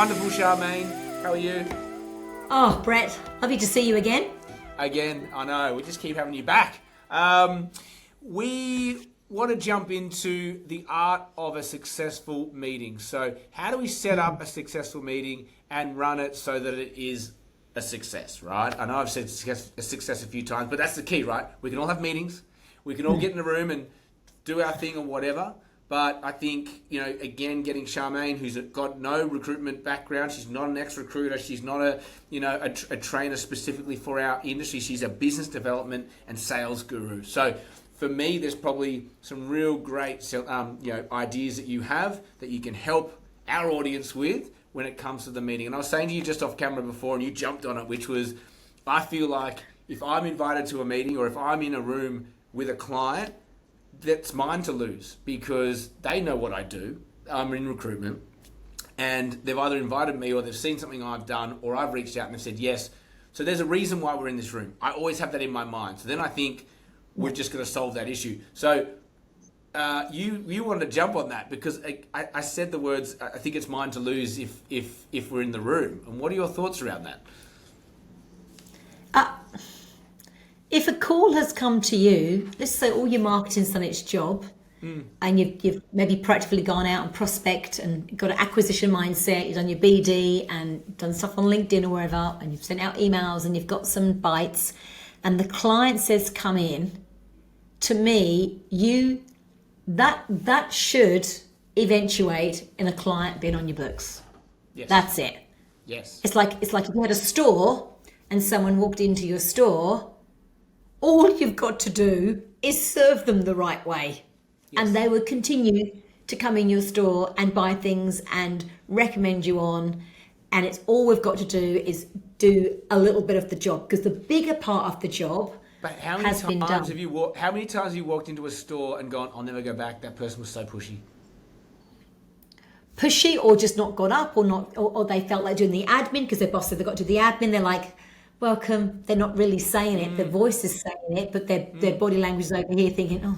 wonderful, Charmaine. How are you? Oh, Brett, lovely to see you again. Again, I know. We just keep having you back. We want to jump into the art of a successful meeting. So how do we set up a successful meeting and run it so that it is a success, right? I know I've said success a few times, but that's the key, right? We can all have meetings. We can all get in a room and do our thing or whatever. But I think, again, getting Charmaine, who's got no recruitment background, she's not an ex-recruiter, she's not a trainer specifically for our industry. She's a business development and sales guru. So for me, there's probably some real great, ideas that you have that you can help our audience with when it comes to the meeting. And I was saying to you just off camera before, and you jumped on it, which was, I feel like if I'm invited to a meeting or if I'm in a room with a client, that's mine to lose because they know what I do. I'm in recruitment and they've either invited me or they've seen something I've done or I've reached out and they've said yes. So there's a reason why we're in this room. I always have that in my mind. So then I think we're just going to solve that issue. So you wanted to jump on that because I said the words, I think it's mine to lose if we're in the room. And what are your thoughts around that? If a call has come to you, let's say all your marketing's done its job, and you've maybe proactively gone out and prospect and got an acquisition mindset, you've done your BD and done stuff on LinkedIn or wherever, and you've sent out emails and you've got some bites, and the client says come in, to me, that should eventuate in a client being on your books. Yes. That's it. Yes. It's like if you had a store and someone walked into your store, all you've got to do is serve them the right way. Yes. And they will continue to come in your store and buy things and recommend you on. And it's all we've got to do is do a little bit of the job because the bigger part of the job has been done. How many times have you walked into a store and gone, I'll never go back, that person was so pushy? Pushy or just not got up or they felt like doing the admin because their boss said they got to do the admin. They're like, welcome. They're not really saying it. Their voice is saying it, but their body language is over here thinking,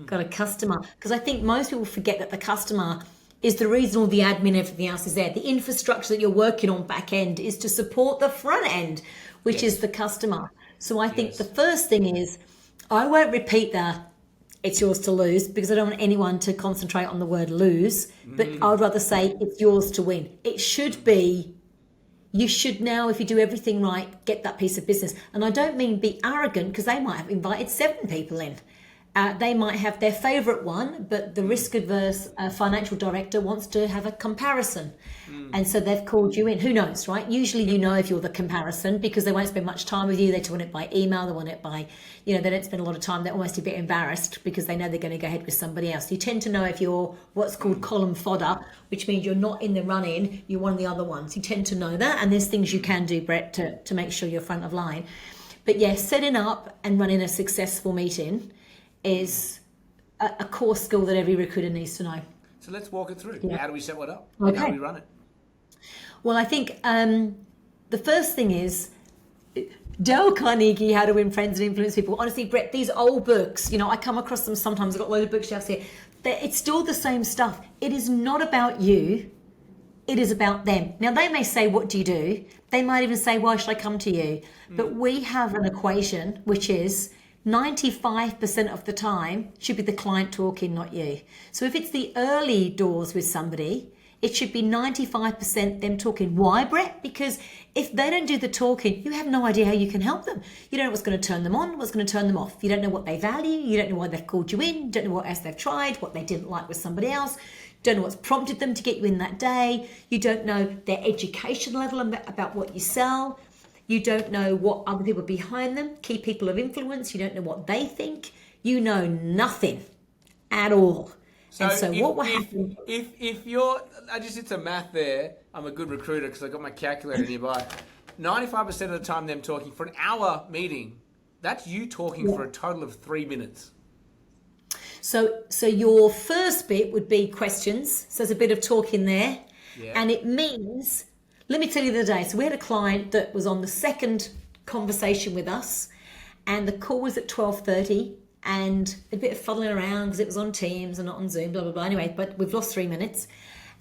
got a customer. Because I think most people forget that the customer is the reason all the admin and everything else is there. The infrastructure that you're working on back end is to support the front end, which is the customer. So I think the first thing is, I won't repeat it's yours to lose because I don't want anyone to concentrate on the word lose, but I would rather say it's yours to win. It should be, you should now, if you do everything right, get that piece of business. And I don't mean be arrogant because they might have invited 7 people in. They might have their favourite one, but the risk-averse financial director wants to have a comparison. And so they've called you in. Who knows, right? Usually you know if you're the comparison because they won't spend much time with you. They want it by email. They want it by, they don't spend a lot of time. They're almost a bit embarrassed because they know they're going to go ahead with somebody else. You tend to know if you're what's called column fodder, which means you're not in the run-in, you're one of the other ones. You tend to know that. And there's things you can do, Brett, to make sure you're front of line. But setting up and running a successful meeting is a core skill that every recruiter needs to know. So let's walk it through. How do we set one up? Okay. How do we run it? Well, I think the first thing is Dale Carnegie, How to Win Friends and Influence People. Honestly, Brett, these old books, I come across them sometimes. I've got a load of bookshelves here. It's still the same stuff. It is not about you. It is about them. Now, they may say, what do you do? They might even say, why should I come to you? But we have an equation, which is 95% of the time should be the client talking, not you. So if it's the early doors with somebody, it should be 95% them talking. Why, Brett? Because if they don't do the talking, you have no idea how you can help them. You don't know what's going to turn them on, what's going to turn them off. You don't know what they value. You don't know why they've called you in. You don't know what else they've tried, what they didn't like with somebody else. You don't know what's prompted them to get you in that day. You don't know their education level about what you sell. You don't know what other people behind them, key people of influence. You don't know what they think. You know nothing at all. So what will happen? If you're, I just did some math there. I'm a good recruiter because I got my calculator nearby. 95% of the time them talking for an hour meeting, that's you talking for a total of 3 minutes. So your first bit would be questions. So there's a bit of talking there. Yeah. And it means, let me tell you the other day. So we had a client that was on the second conversation with us and the call was at 12:30 and a bit of fuddling around because it was on Teams and not on Zoom, blah, blah, blah. Anyway, but we've lost 3 minutes.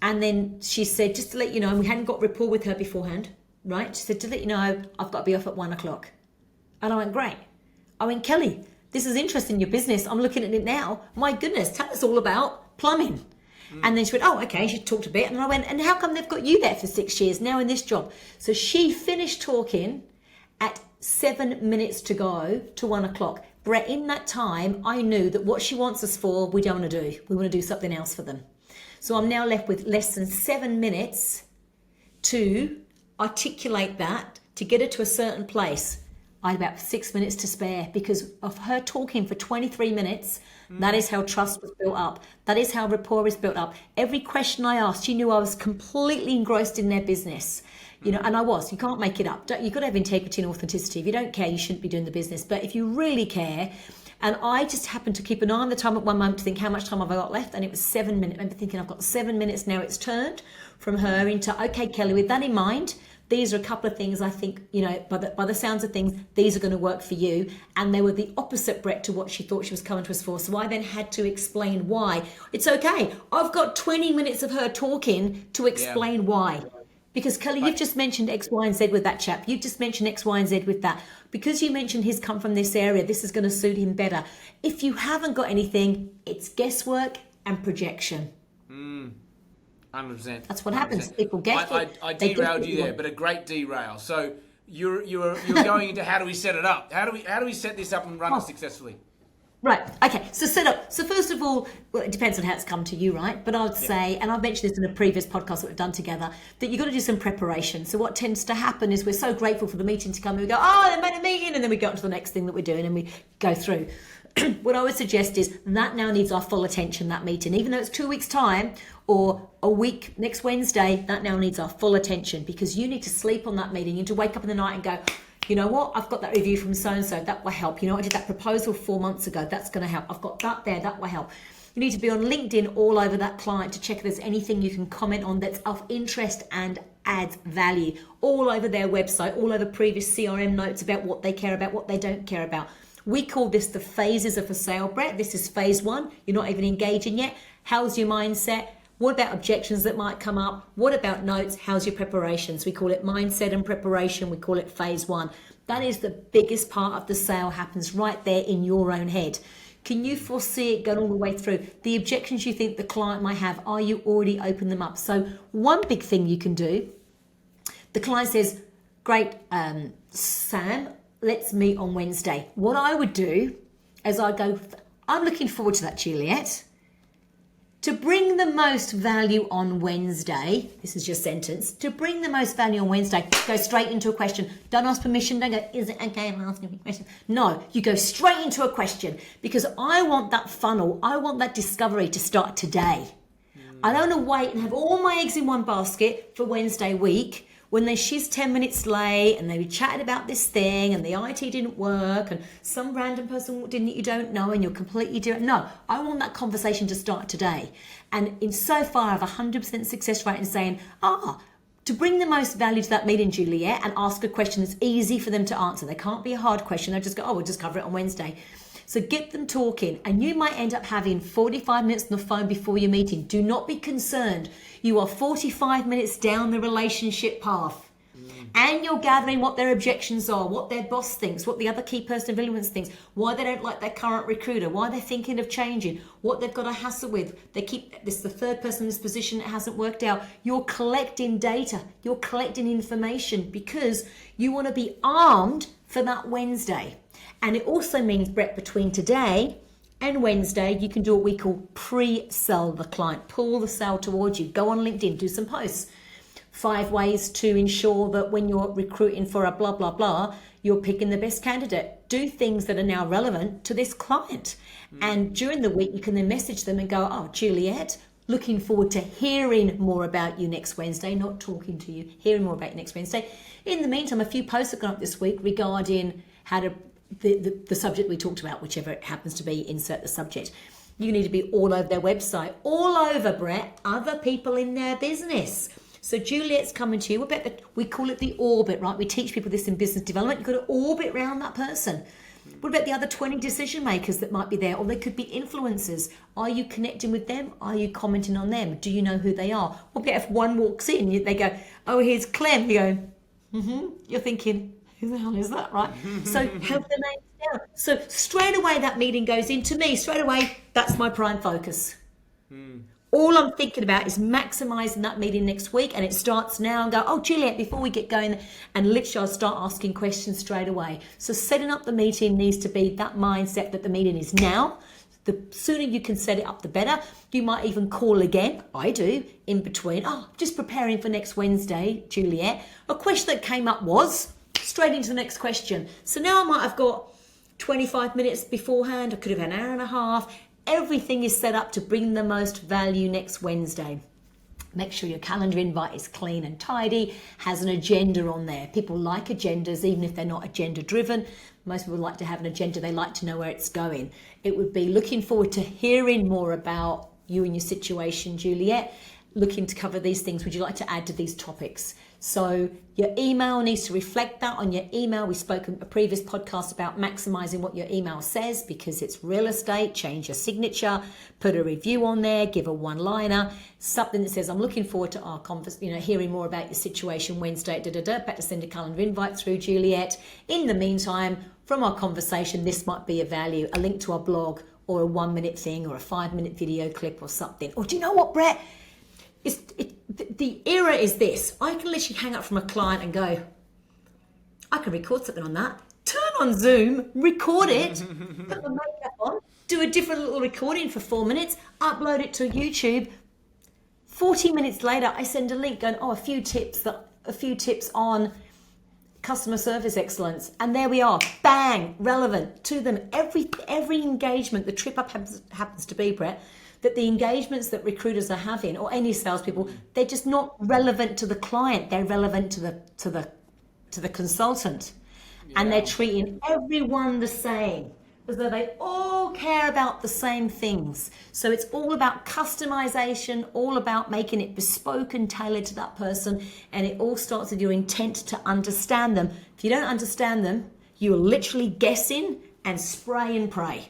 And then she said, just to let you know, and we hadn't got rapport with her beforehand, right? She said, to let you know, I've got to be off at 1:00. And I went, great. I went, Kelly, this is interesting in your business. I'm looking at it now. My goodness, tell us all about plumbing. And then she went, oh, okay. She talked a bit. And I went, and how come they've got you there for 6 years now in this job? So she finished talking at 7 minutes to go to 1:00. Brett, in that time, I knew that what she wants us for, we don't want to do. We want to do something else for them. So I'm now left with less than 7 minutes to articulate that, to get her to a certain place. I had about 6 minutes to spare because of her talking for 23 minutes. That is how trust was built up. That is how rapport is built up. Every question I asked, she knew I was completely engrossed in their business. You know, and I was. You can't make it up. You've got to have integrity and authenticity. If you don't care, you shouldn't be doing the business. But if you really care, and I just happened to keep an eye on the time at one moment to think, how much time have I got left? And it was 7 minutes. I remember thinking, I've got 7 minutes now. It's turned from her into, okay, Kelly, with that in mind, these are a couple of things I think, you know, by the sounds of things, these are going to work for you. And they were the opposite, Brett, to what she thought she was coming to us for. So I then had to explain why. It's okay. I've got 20 minutes of her talking to explain why. Because Kelly, you've just mentioned X, Y, and Z with that chap. You've just mentioned X, Y, and Z with that. Because you mentioned he's come from this area, this is going to suit him better. If you haven't got anything, it's guesswork and projection. 100%. That's what happens. People guess it. I derailed you there, but a great derail. So you're going into how do we set it up? How do we set this up and run it successfully? Right. Okay. So set up. So first of all, well, it depends on how it's come to you, right? But I would say, and I've mentioned this in a previous podcast that we've done together, that you've got to do some preparation. So what tends to happen is we're so grateful for the meeting to come, and we go, oh, they made a meeting, and then we go on to the next thing that we're doing, and we go through. What I would suggest is that now needs our full attention, that meeting. Even though it's 2 weeks' time or a week next Wednesday, that now needs our full attention because you need to sleep on that meeting. You need to wake up in the night and go, you know what, I've got that review from so-and-so, that will help. You know, I did that proposal 4 months ago, that's going to help. I've got that there, that will help. You need to be on LinkedIn all over that client to check if there's anything you can comment on that's of interest and adds value. All over their website, all over previous CRM notes about what they care about, what they don't care about. We call this the phases of a sale, Brett. This is phase 1. You're not even engaging yet. How's your mindset? What about objections that might come up? What about notes? How's your preparations? We call it mindset and preparation. We call it phase 1. That is the biggest part of the sale, happens right there in your own head. Can you foresee it going all the way through? The objections you think the client might have, are you already open them up? So one big thing you can do, the client says, great, Sam, let's meet on Wednesday. What I would do is I'd go, I'm looking forward to that, Juliet. To bring the most value on Wednesday, this is your sentence, to bring the most value on Wednesday, go straight into a question. Don't ask permission, don't go, is it okay I'm asking a question? No, you go straight into a question because I want that funnel, I want that discovery to start today. I don't want to wait and have all my eggs in one basket for Wednesday week when she's 10 minutes late and they were chatting about this thing and the IT didn't work and some random person walked in that you don't know and you're completely different. No, I want that conversation to start today. And in so far, I have 100% success rate in saying, to bring the most value to that meeting, Juliet, and ask a question that's easy for them to answer. They can't be a hard question. They just go, we'll just cover it on Wednesday. So get them talking, and you might end up having 45 minutes on the phone before your meeting. Do not be concerned. You are 45 minutes down the relationship path, and you're gathering what their objections are, what their boss thinks, what the other key person of influence thinks, why they don't like their current recruiter, why they're thinking of changing, what they've got to hassle with. This is the third person in this position that hasn't worked out. You're collecting data, you're collecting information because you want to be armed for that Wednesday. And it also means, Brett, between today and Wednesday, you can do what we call pre-sell the client. Pull the sale towards you. Go on LinkedIn, do some posts. 5 ways to ensure that when you're recruiting for a blah, blah, blah, you're picking the best candidate. Do things that are now relevant to this client. And during the week, you can then message them and go, Juliet, looking forward to hearing more about you next Wednesday, not talking to you, hearing more about you next Wednesday. In the meantime, a few posts have gone up this week regarding how to the subject we talked about, whichever it happens to be, insert the subject. You need to be all over their website, all over, Brett, other people in their business. So Juliet's coming to you. We call it the orbit, right? We teach people this in business development. You've got to orbit around that person. What about the other 20 decision makers that might be there? Or they could be influencers. Are you connecting with them? Are you commenting on them? Do you know who they are? What about if one walks in, they go, oh, here's Clem. You go, You're thinking, who the hell is that, right? So have the names down. So straight away that meeting goes into me. Straight away, that's my prime focus. All I'm thinking about is maximising that meeting next week, and it starts now, and go, oh, Juliet, before we get going, and literally I'll start asking questions straight away. So setting up the meeting needs to be that mindset that the meeting is now. The sooner you can set it up, the better. You might even call again. I do, in between. Oh, just preparing for next Wednesday, Juliet. A question that came up was, straight into the next question. So now I might have got 25 minutes beforehand. I could have had an hour and a half. Everything is set up to bring the most value next Wednesday. Make sure your calendar invite is clean and tidy, has an agenda on there. People like agendas, even if they're not agenda driven. Most people like to have an agenda. They like to know where it's going. It would be looking forward to hearing more about you and your situation, Juliet. Looking to cover these things. Would you like to add to these topics? So your email needs to reflect that. On your email, we spoke in a previous podcast about maximizing what your email says, because it's real estate. Change your signature, put a review on there, give a one-liner, something that says, I'm looking forward to our conversation, hearing more about your situation Wednesday, back to send a calendar invite through, Juliet. In the meantime, from our conversation, this might be a value, a link to our blog, or a 1-minute thing, or a 5-minute video clip or something. Or do you know what, Brett? The era is this. I can literally hang up from a client and go, I can record something on that. Turn on Zoom, record it, put my makeup on, do a different little recording for 4 minutes, upload it to YouTube. 40 minutes later, I send a link going, a few tips on customer service excellence. And there we are, bang, relevant to them. Every engagement, the trip up happens to be, Brett, that the engagements that recruiters are having, or any salespeople, they're just not relevant to the client. They're relevant to the consultant, and they're treating everyone the same, as though they all care about the same things. So it's all about customization, all about making it bespoke and tailored to that person, and it all starts with your intent to understand them. If you don't understand them, you are literally guessing and spray and pray.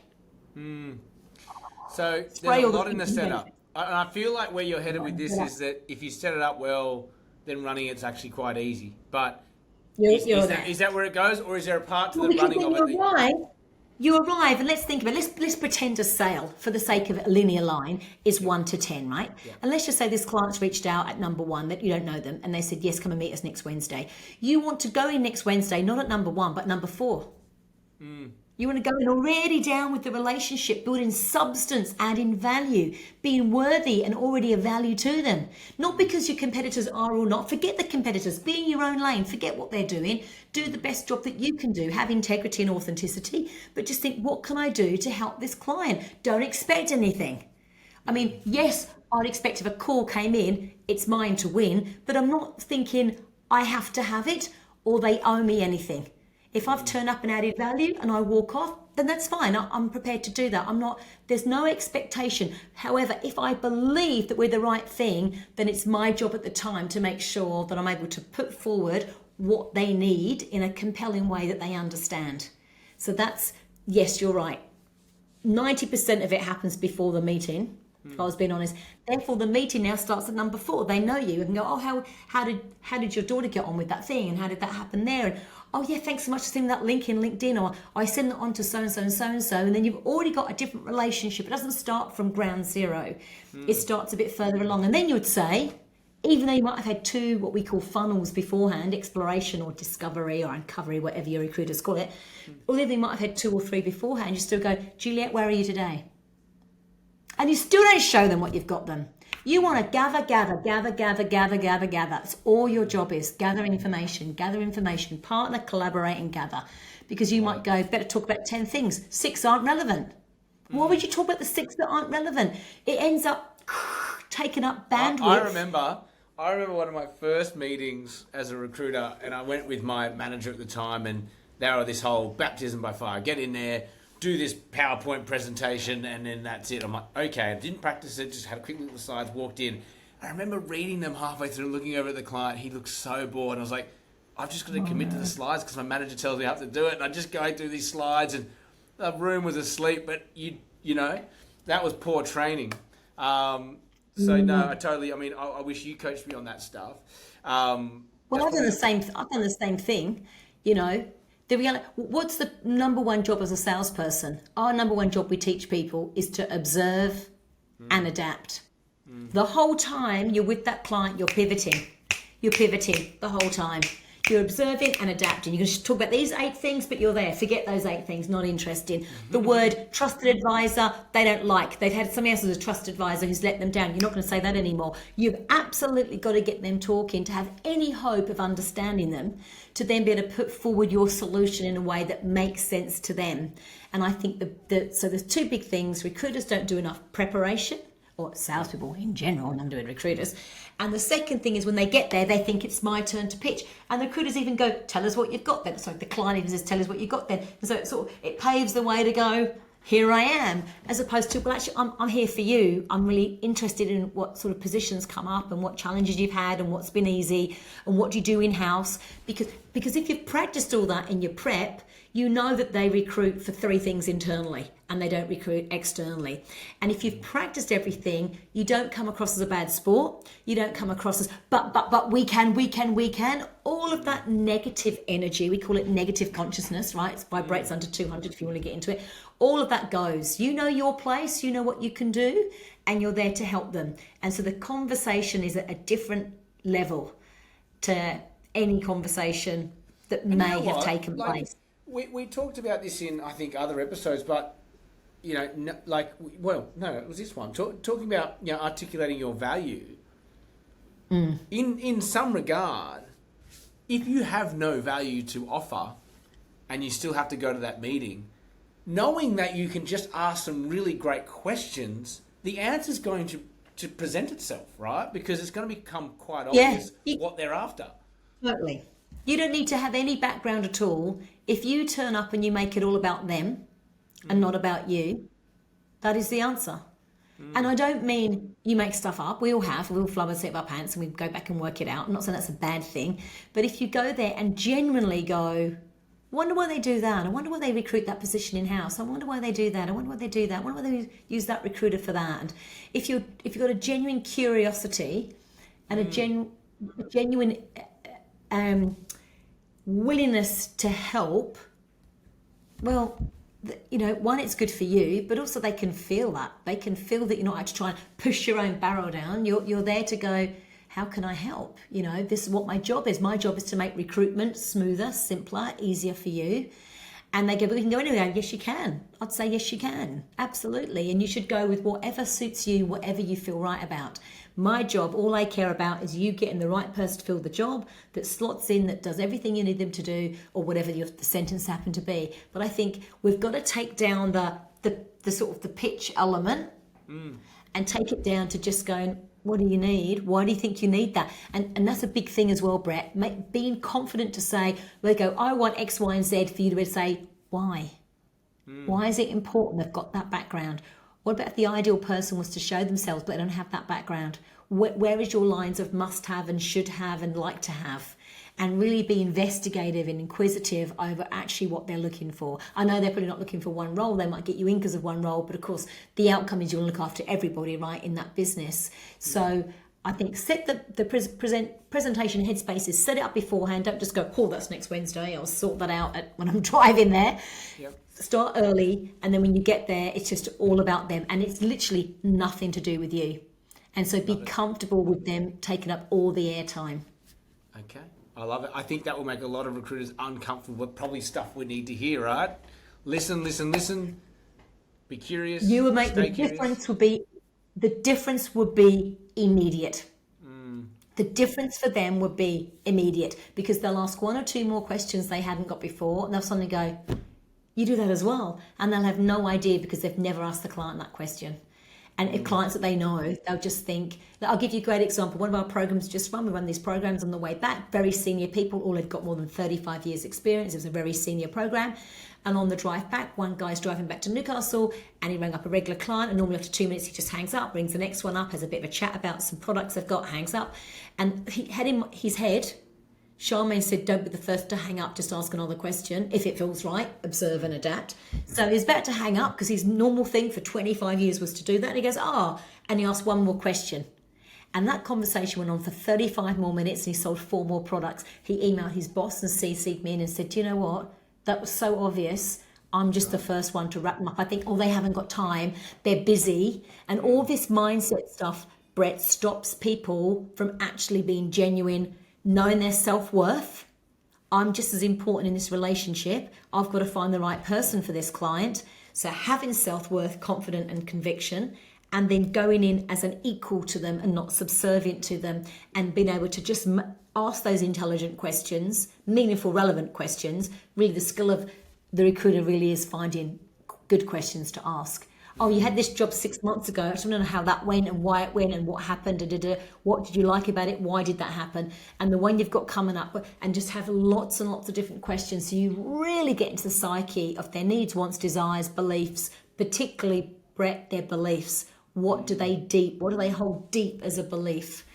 So there's a lot in the setup. And I feel like where you're headed with this is that if you set it up well, then running it's actually quite easy. But is that where it goes, or is there a part to the running of it? You arrive, and let's think about it. Let's pretend a sale, for the sake of a linear line, is 1 to 10, right? Yeah. And let's just say this client's reached out at number 1, that you don't know them, and they said, yes, come and meet us next Wednesday. You want to go in next Wednesday, not at number 1, but number 4. You want to go in already down with the relationship, building substance, adding value, being worthy and already a value to them. Not because your competitors are or not. Forget the competitors. Be in your own lane. Forget what they're doing. Do the best job that you can do. Have integrity and authenticity. But just think, what can I do to help this client? Don't expect anything. I mean, yes, I'd expect if a call came in, it's mine to win. But I'm not thinking I have to have it or they owe me anything. If I've turned up and added value and I walk off, then that's fine. I'm prepared to do that. There's no expectation. However, if I believe that we're the right thing, then it's my job at the time to make sure that I'm able to put forward what they need in a compelling way that they understand. So that's, yes, you're right. 90% of it happens before the meeting, if I was being honest. Therefore, the meeting now starts at number 4. They know you and go, oh, how did your daughter get on with that thing? And how did that happen there? And, oh, yeah, thanks so much for sending that link in LinkedIn, or I send it on to so-and-so and so-and-so. And then you've already got a different relationship. It doesn't start from ground zero. It starts a bit further along. And then you would say, even though you might have had 2 what we call funnels beforehand, exploration or discovery or uncovery, whatever your recruiters call it, or even you might have had 2 or 3 beforehand, you still go, Juliet, where are you today? And you still don't show them what you've got them. You want to gather. That's all your job is. Gather information, partner, collaborate and gather. Because you might go, better talk about 10 things. 6 aren't relevant. Why would you talk about the 6 that aren't relevant? It ends up taking up bandwidth. I remember one of my first meetings as a recruiter, and I went with my manager at the time, and they were this whole baptism by fire. Get in there, do this PowerPoint presentation, and then that's it. I'm like, okay, I didn't practice it, just had a quick look at the slides, walked in. I remember reading them halfway through, looking over at the client. He looked so bored. I was like, I've just got to commit to the slides because my manager tells me I have to do it. And I just go through these slides and the room was asleep, but you know, that was poor training. No, I wish you coached me on that stuff. Well, I've done the same thing, you know. The reality, what's the number one job as a salesperson? Our number one job we teach people is to observe and adapt. The whole time you're with that client, you're pivoting. You're pivoting the whole time. You're observing and adapting. You can talk about these 8 things, but you're there. Forget those 8 things, not interested. The word trusted advisor, they don't like. They've had somebody else as a trusted advisor who's let them down. You're not going to say that anymore. You've absolutely got to get them talking to have any hope of understanding them, to then be able to put forward your solution in a way that makes sense to them. And I think so there's 2 big things. Recruiters don't do enough preparation, or salespeople in general, and I'm doing recruiters. And the second thing is when they get there, they think it's my turn to pitch. And the recruiters even go, tell us what you've got then. So the client even says, tell us what you've got then. And so it paves the way to go, here I am, as opposed to, well, actually, I'm here for you. I'm really interested in what sort of positions come up and what challenges you've had and what's been easy and what do you do in-house. Because if you've practiced all that in your prep, you know that they recruit for 3 things internally and they don't recruit externally. And if you've practiced everything, you don't come across as a bad sport. You don't come across as, but we can. All of that negative energy, we call it negative consciousness, right? It vibrates under 200 if you want to get into it. All of that goes. You know your place, you know what you can do, and you're there to help them. And so the conversation is at a different level to any conversation that may have taken place. We talked about this in, I think, other episodes, but, you know, it was this one. Talking about, you know, articulating your value. In some regard, if you have no value to offer and you still have to go to that meeting, knowing that you can just ask some really great questions, the answer is going to present itself, right? Because it's going to become quite obvious what they're after. Totally. You don't need to have any background at all. If you turn up and you make it all about them and not about you, that is the answer. And I don't mean you make stuff up. We all flub and sit up our pants and we go back and work it out. I'm not saying that's a bad thing. But if you go there and genuinely go, wonder why they do that. I wonder why they recruit that position in-house. I wonder why they do that. I wonder why they do that. I wonder why they use that recruiter for that. And if you've got a genuine curiosity and a genuine willingness to help, well, you know, one, it's good for you, but also they can feel that. They can feel that you're not actually trying to push your own barrel down. You're there to go, how can I help? You know, this is what my job is. My job is to make recruitment smoother, simpler, easier for you. And they go, but we can go anywhere. Yes, you can. I'd say yes, you can. Absolutely. And you should go with whatever suits you, whatever you feel right about. My job, all I care about is you getting the right person to fill the job that slots in, that does everything you need them to do, or whatever the sentence happened to be. But I think we've got to take down the sort of the pitch element and take it down to just going, what do you need? Why do you think you need that? And that's a big thing as well, Brett. Being confident to say, they go, I want X, Y, and Z, for you to say, why? Why is it important they've got that background? What about if the ideal person was to show themselves but they don't have that background? Where is your lines of must have and should have and like to have? And really be investigative and inquisitive over actually what they're looking for. I know they're probably not looking for one role. They might get you in because of one role, but of course the outcome is you want to look after everybody, right, in that business. So I think set the presentation headspaces, set it up beforehand. Don't just go, oh, that's next Wednesday. I'll sort that out when I'm driving there. Yep. Start early, and then when you get there, it's just all about them. And it's literally nothing to do with you. And so be comfortable with them taking up all the airtime. Okay. I love it. I think that will make a lot of recruiters uncomfortable, but probably stuff we need to hear, right? Listen. Be curious. You would make the difference would be immediate. The difference for them would be immediate, because they'll ask 1 or 2 more questions they hadn't got before, and they'll suddenly go, you do that as well. And they'll have no idea because they've never asked the client that question. And if clients that they know, they'll just think, I'll give you a great example. One of our programs just run, we run these programs on the way back, very senior people, all had got more than 35 years experience. It was a very senior program. And on the drive back, one guy's driving back to Newcastle and he rang up a regular client, and normally after 2 minutes, he just hangs up, brings the next one up, has a bit of a chat about some products they've got, hangs up. And he had in his head Charmaine said, don't be the first to hang up, just ask another question. If it feels right, observe and adapt. So he's about to hang up because his normal thing for 25 years was to do that. And he goes, and he asked one more question. And that conversation went on for 35 more minutes and he sold 4 more products. He emailed his boss and CC'd me in and said, do you know what? That was so obvious. I'm just the first one to wrap them up. I think, they haven't got time. They're busy. And all this mindset stuff, Brett, stops people from actually being genuine, knowing their self-worth. I'm just as important in this relationship. I've got to find the right person for this client. So having self-worth, confidence and conviction, and then going in as an equal to them and not subservient to them, and being able to just ask those intelligent questions, meaningful, relevant questions. Really the skill of the recruiter really is finding good questions to ask. You had this job 6 months ago. I just want to know how that went and why it went and what happened. What did you like about it? Why did that happen? And the one you've got coming up, and just have lots and lots of different questions. So you really get into the psyche of their needs, wants, desires, beliefs, particularly, Brett, their beliefs. What do they hold deep as a belief?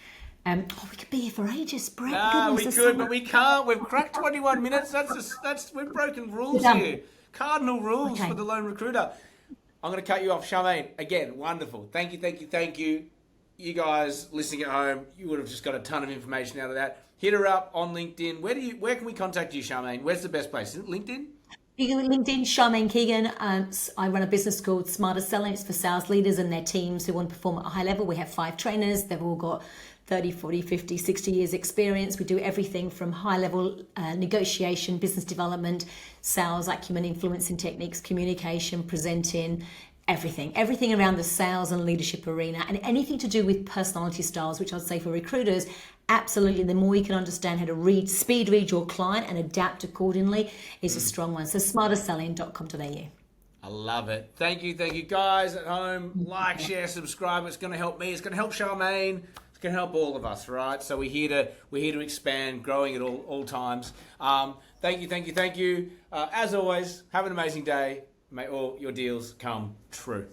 We could be here for ages, Brett. No, we could, but we can't. We've cracked 21 minutes. We've broken rules here. Cardinal rules for the lone recruiter. I'm going to cut you off, Charmaine. Again, wonderful. Thank you. You guys listening at home, you would have just got a ton of information out of that. Hit her up on LinkedIn. Where can we contact you, Charmaine? Where's the best place? Is it LinkedIn? You can LinkedIn, Charmaine Keegan. I run a business called Smarter Selling. It's for sales leaders and their teams who want to perform at a high level. We have 5 trainers. They've all got 30, 40, 50, 60 years experience. We do everything from high level negotiation, business development, sales acumen, influencing techniques, communication, presenting, everything around the sales and leadership arena, and anything to do with personality styles, which I'd say for recruiters, absolutely, the more you can understand how to speed read your client and adapt accordingly is a strong one. So smarterselling.com.au. I love it. Thank you guys at home. Like, share, subscribe. It's going to help me. It's going to help Charmaine. It's going to help all of us, right? So we're here to expand, growing at all times. Thank you. As always, have an amazing day. May all your deals come true.